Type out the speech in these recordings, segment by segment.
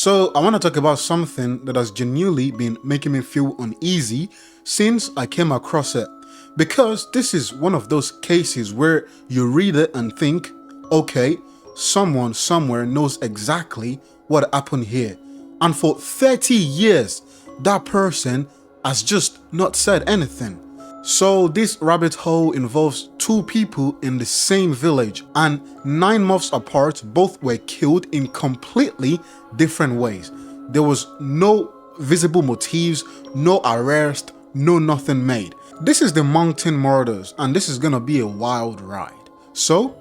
So I want to talk about something that has genuinely been making me feel uneasy since I came across it. Because this is one of those cases where you read it and think, okay, someone somewhere knows exactly what happened here. And for 30 years, that person has just not said anything. So this rabbit hole involves two people in the same village, and 9 months apart, both were killed in completely different ways. There was no visible motives, no arrest, no nothing made. This is the Monkton murders, and this is gonna be a wild ride. So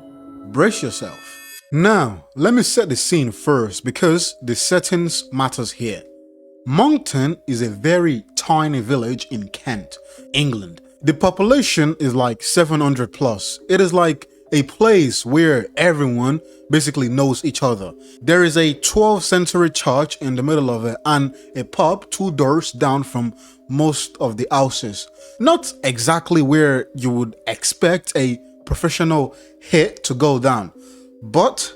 brace yourself. Now, let me set the scene first because the settings matters here. Monkton is a very tiny village in Kent, England. The population is like 700 plus. It is like a place where everyone basically knows each other. There is a 12th century church in the middle of it and a pub 2 doors down from most of the houses. Not exactly where you would expect a professional hit to go down, but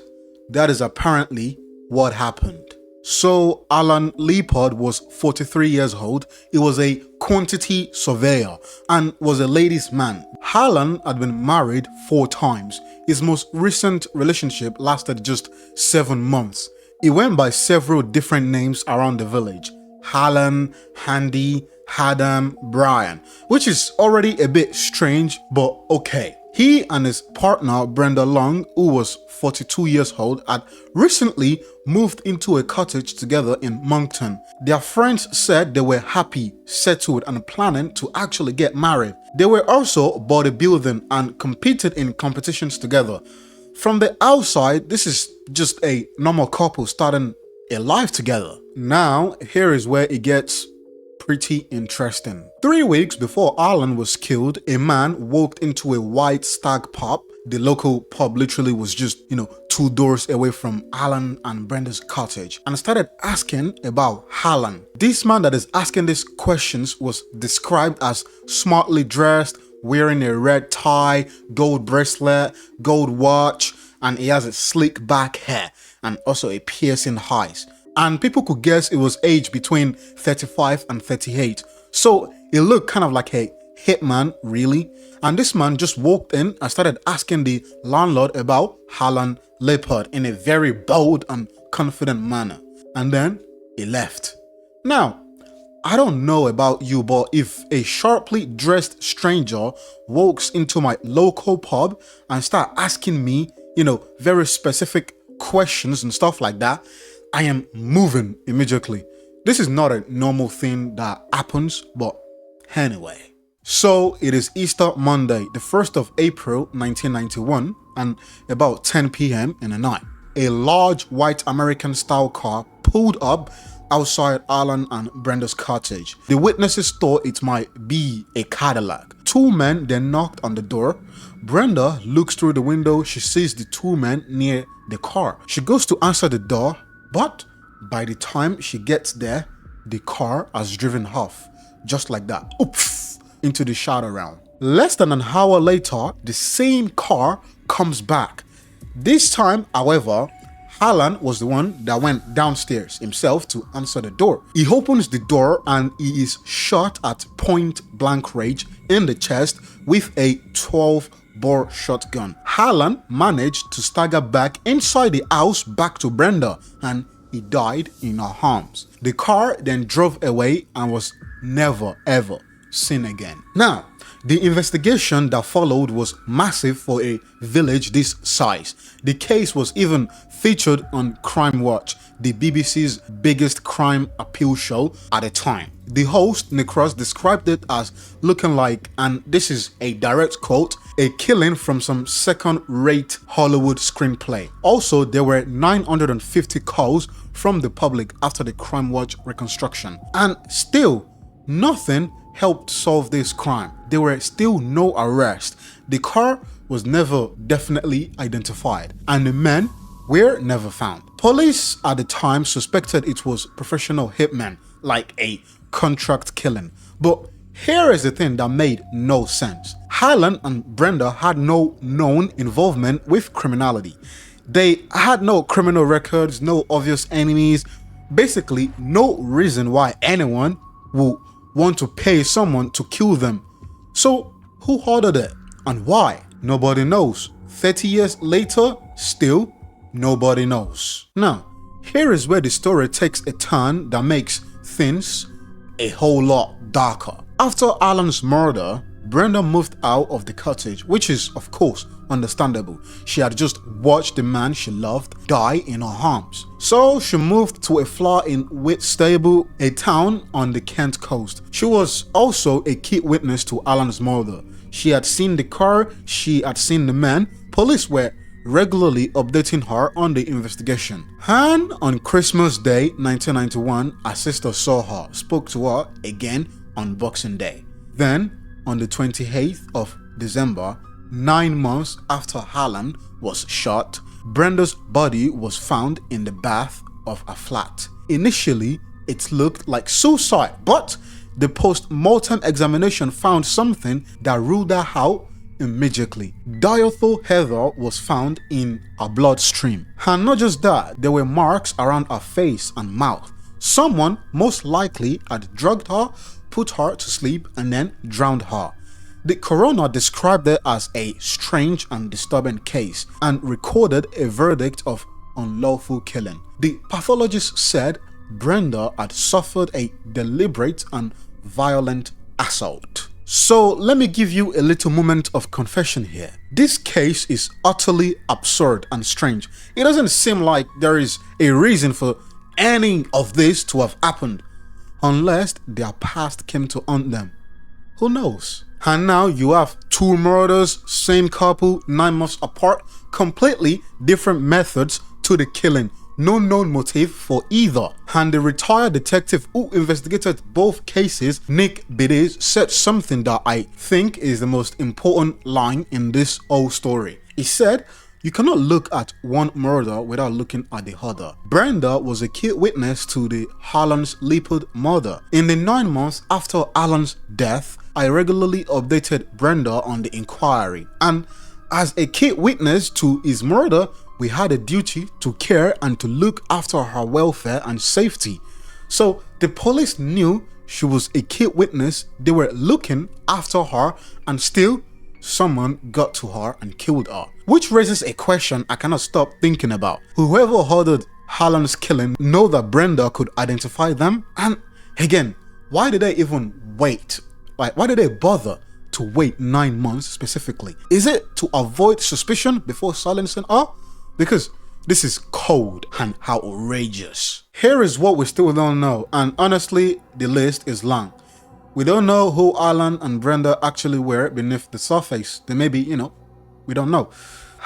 that is apparently what happened. So Alan Leppard was 43 years old. He was a quantity surveyor and was a ladies' man. Alan had been married 4 times. His most recent relationship lasted just 7 months. He went by several different names around the village. Alan, Handy, Adam, Brian, which is already a bit strange, but okay. He and his partner Brenda Long, who was 42 years old, had recently moved into a cottage together in Monkton. Their friends said they were happy, settled and planning to actually get married. They were also bodybuilding and competed in competitions together. From the outside, this is just a normal couple starting a life together. Now, here is where it gets pretty interesting. 3 weeks before Alan was killed, a man walked into a white stag pub. The local pub literally was just, 2 doors away from Alan and Brenda's cottage, and started asking about Alan. This man that is asking these questions was described as smartly dressed, wearing a red tie, gold bracelet, gold watch, and he has a slick back hair and also a piercing eyes. And people could guess it was aged between 35 and 38. So it looked kind of like a hitman, really. And this man just walked in and started asking the landlord about Alan Leppard in a very bold and confident manner. And then he left. Now, I don't know about you, but if a sharply dressed stranger walks into my local pub and start asking me, very specific questions and stuff like that, I am moving immediately. This is not a normal thing that happens, but anyway. So it is Easter Monday, the 1st of April 1991, and about 10 p.m. in the night. A large white American style car pulled up outside Alan and Brenda's cottage. The witnesses thought it might be a Cadillac. 2 men then knocked on the door. Brenda looks through the window. She sees the 2 men near the car. She goes to answer the door, but by the time she gets there, the car has driven off, just like that, oops, into the shadow realm. Less than an hour later, the same car comes back. This time, however, Alan was the one that went downstairs himself to answer the door. He opens the door and he is shot at point blank range in the chest with a 12-bore shotgun. Alan managed to stagger back inside the house back to Brenda, and he died in her arms. The car then drove away and was never ever seen again. Now, the investigation that followed was massive for a village this size. The case was even featured on Crime Watch, the BBC's biggest crime appeal show at the time. The host, Nicholas, described it as looking like, and this is a direct quote, a killing from some second-rate Hollywood screenplay. Also, there were 950 calls from the public after the Crime Watch reconstruction. And still, nothing helped solve this crime. There were still no arrests. The car was never definitely identified, and the men were never found. Police at the time suspected it was professional hitmen, like a contract killing. But here is the thing that made no sense. Alan and Brenda had no known involvement with criminality. They had no criminal records, no obvious enemies. basically no reason why anyone will want to pay someone to kill them. So who ordered it and why? Nobody knows. 30 years later, still nobody knows. Now, here is where the story takes a turn that makes things a whole lot darker. After Alan's murder, Brenda moved out of the cottage, which is of course understandable. She had just watched the man she loved die in her arms. So she moved to a flower in Whitstable, a town on the Kent coast. She was also a key witness to Alan's murder. She had seen the car, she had seen the man. Police were regularly updating her on the investigation. And on Christmas Day 1991, her sister saw her, spoke to her again on Boxing Day. Then, on the 28th of December, 9 months after Alan was shot, Brenda's body was found in the bath of a flat. Initially, it looked like suicide, but the post-mortem examination found something that ruled her out immediately. Diethyl heather was found in her bloodstream. And not just that, there were marks around her face and mouth. Someone most likely had drugged her, put her to sleep, and then drowned her. The coroner described it as a strange and disturbing case and recorded a verdict of unlawful killing. The pathologist said Brenda had suffered a deliberate and violent assault. So let me give you a little moment of confession here. This case is utterly absurd and strange. It doesn't seem like there is a reason for any of this to have happened, unless their past came to haunt them. Who knows? And now you have two murders, same couple, 9 months apart, completely different methods to the killing. No known motive for either. And the retired detective who investigated both cases, Nick Biddes, said something that I think is the most important line in this whole story. He said, "You cannot look at one murder without looking at the other." Brenda was a key witness to the Alan's Leppard murder. In the 9 months after Alan's death, I regularly updated Brenda on the inquiry. And as a key witness to his murder, we had a duty to care and to look after her welfare and safety. So the police knew she was a key witness, they were looking after her, and still someone got to her and killed her. Which raises a question I cannot stop thinking about. Whoever ordered Alan's killing know that Brenda could identify them? And again, why did they even wait? Like, why did they bother to wait 9 months specifically? Is it to avoid suspicion before silencing her? Because this is cold and outrageous. Here is what we still don't know, and honestly, the list is long. We don't know who Alan and Brenda actually were beneath the surface. They may be, we don't know.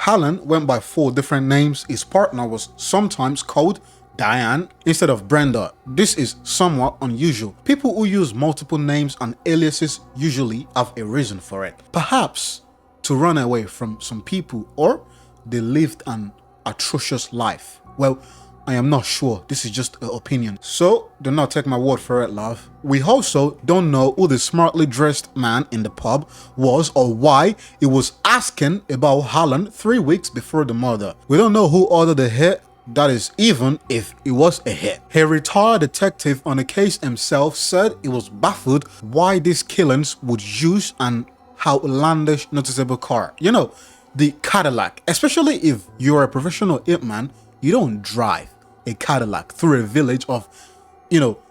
Alan went by 4 different names. His partner was sometimes called Diane instead of Brenda. This is somewhat unusual. People who use multiple names and aliases usually have a reason for it. Perhaps to run away from some people, or they lived an atrocious life. Well, I am not sure. This is just an opinion. So do not take my word for it, love. We also don't know who the smartly dressed man in the pub was or why he was asking about Alan 3 weeks before the murder. We don't know who ordered the hit. That is, even if it was a hit. A retired detective on the case himself said he was baffled why these killings would use an outlandish noticeable car. The Cadillac. Especially if you're a professional hitman, you don't drive a Cadillac through a village of,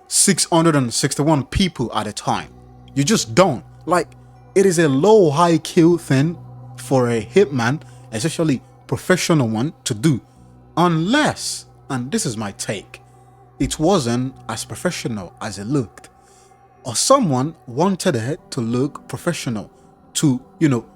661 people at a time. You just don't. Like, it is a low IQ thing for a hitman, especially professional one, to do. Unless, and this is my take, it wasn't as professional as it looked. Or someone wanted it to look professional, to,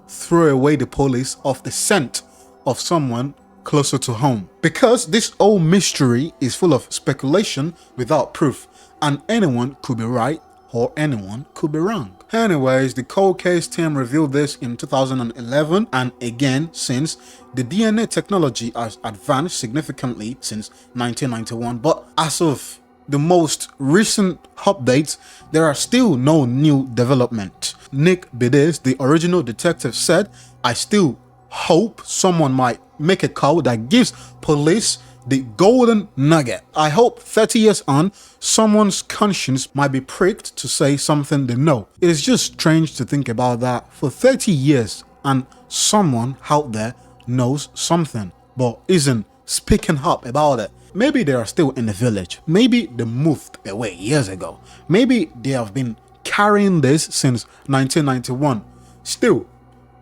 throw away the police off the scent of someone closer to home. Because this whole mystery is full of speculation without proof, and anyone could be right or anyone could be wrong. Anyways, the cold case team revealed this in 2011, and again since. The DNA technology has advanced significantly since 1991, but as of the most recent updates, there are still no new development. Nick Biddes, the original detective, said, "I still hope someone might make a call that gives police the golden nugget. I hope 30 years on, someone's conscience might be pricked to say something they know. It is just strange to think about that for 30 years and someone out there knows something but isn't speaking up about it. Maybe they are still in the village. Maybe they moved away years ago. Maybe they have been carrying this since 1991. Still,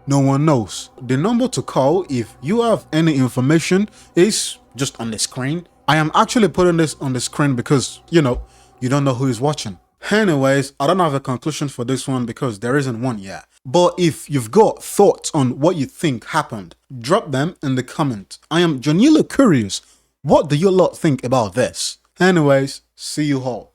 no one knows. The number to call if you have any information is just on the screen. I am actually putting this on the screen because, you don't know who is watching. Anyways, I don't have a conclusion for this one because there isn't one yet. But if you've got thoughts on what you think happened, drop them in the comments. I am genuinely curious. What do you lot think about this? Anyways, see you all.